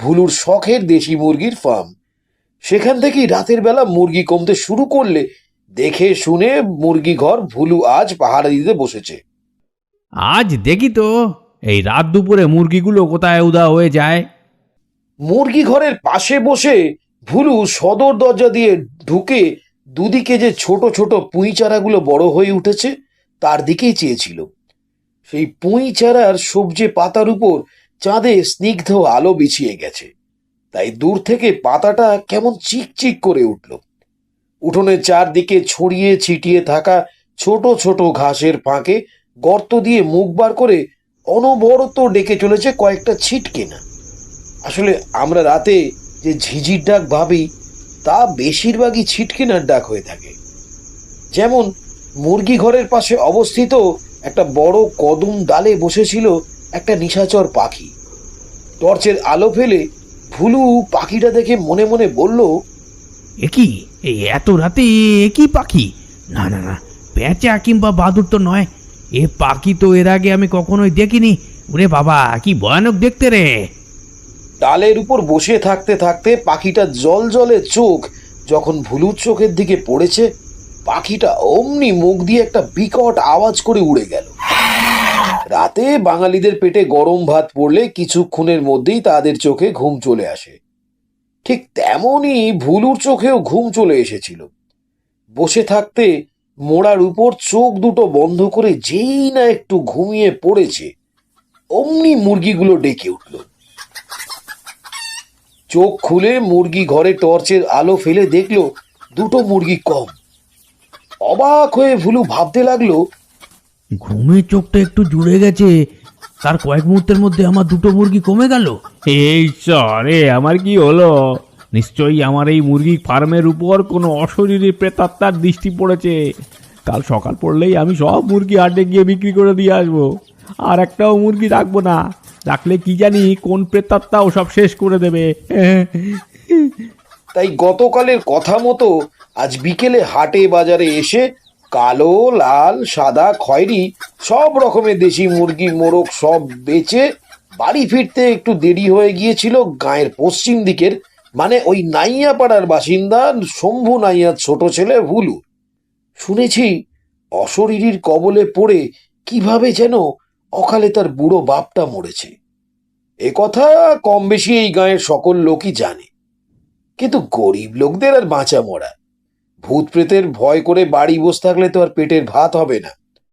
ভুলুর শখের দেশি মুরগির ফার্ম। সেখান থেকেই রাতের বেলা মুরগি কমতে শুরু করলে দেখে শুনে মুরগি ঘর ভুলু আজ পাহারা দিতে বসেছে। আজ দেখি তো এই রাত দুপুরে মুরগিগুলো কোথায় উধাও হয়ে যায়। মুরগি ঘরের পাশে বসে ভুলু সদর দরজা দিয়ে ঢুকে দুদিকে যে ছোট ছোট পুঁই চারাগুলো বড় হয়ে উঠেছে তার দিকেই চেয়েছিল। সেই পুঁই চারার সবজে পাতার উপর চাঁদে স্নিগ্ধ আলো বিছিয়ে গেছে, তাই দূর থেকে পাতাটা কেমন চিকচিক করে উঠল। উঠোনের চারদিকে ছড়িয়ে ছিটিয়ে থাকা ছোট ছোট ঘাসের ফাঁকে গর্ত দিয়ে মুখ বার করে অনবরত ডেকে চলেছে কয়েকটা ছিটকিনা। আসলে আমরা রাতে যে ঝিঝির ডাক ভাবি তা বেশিরভাগই ছিটকিনার ডাক হয়ে থাকে। যেমন মুরগি ঘরের পাশে অবস্থিত একটা বড় কদম ডালে বসেছিল একটা নিশাচর পাখি। টর্চের আলো ফেলে ভুলু পাখিটা দেখে মনে মনে বলল, একই এই এত রাতে একই পাখি? না না না, পেঁচা কিংবা বাদুর তো নয়। এ পাখি তো এর আগে আমি কখনোই দেখিনি। ওরে বাবা, কি ভয়ানক দেখতে রে। ডালের উপর বসে থাকতে থাকতে পাখিটা জল জলে চোখ যখন ভুলুর চোখের দিকে পড়েছে, পাখিটা অমনি মুখ দিয়ে একটা বিকট আওয়াজ করে উড়ে গেল। রাতে বাঙালিদের পেটে গরম ভাত পড়লে কিছুক্ষণের মধ্যেই তাদের চোখে ঘুম চলে আসে। ঠিক তেমনই ভুলুর চোখেও ঘুম চলে এসেছিল। বসে থাকতে মোড়ার উপর চোখ দুটো বন্ধ করে যেই না একটু ঘুমিয়ে পড়েছে, অমনি মুরগিগুলো ডেকে উঠল। চোখ খুলে মুরগি ঘরে টর্চের আলো ফেলে দেখলো দুটো মুরগি কম। অবাক হয়ে ভুলু ভাবতে লাগলো, ঘুমে চোখটা একটু জুড়ে গেছে, তার কয়েক মুহূর্তের মধ্যে আমার দুটো মুরগি কমে গেল। এই চরে আমার কি হলো? নিশ্চয়ই আমার এই মুরগি ফার্মের উপর কোনো অশরীরী প্রেতাত্মার দৃষ্টি পড়েছে। কাল সকাল পড়লেই আমি সব মুরগি হাটে গিয়ে বিক্রি করে দিয়ে আসবো, আর একটাও মুরগি রাখবো না। রাখলে কি জানি কোন প্রেতাত্মা ও সব শেষ করে দেবে। তাই গতকালের কথা মতো আজ বিকেলে হাটে বাজারে এসে কালো, লাল, সাদা, খয়েরি সব রকমের দেশি মুরগি মোরগ সব বেচে বাড়ি ফিরতে একটু দেরি হয়ে গিয়েছিল গাঁয়ের পশ্চিম দিকের, মানে ওই নাইয়াপাড়ার বাসিন্দা শম্ভু নাইয়ার ছোট ছেলে ভুলু। শুনেছি অশরীরীর কবলে পড়ে কিভাবে যেন অকালে তার বুড়ো বাপটা মরেছে। এ কথা কম বেশি এই গাঁয়ের সকল লোকই জানে, কিন্তু গরিব লোকদের আর বাঁচা মরা। ভূত প্রেতের ভয় করে বাড়ি বসে থাকলে তো আর পেটের ভাত হবে না।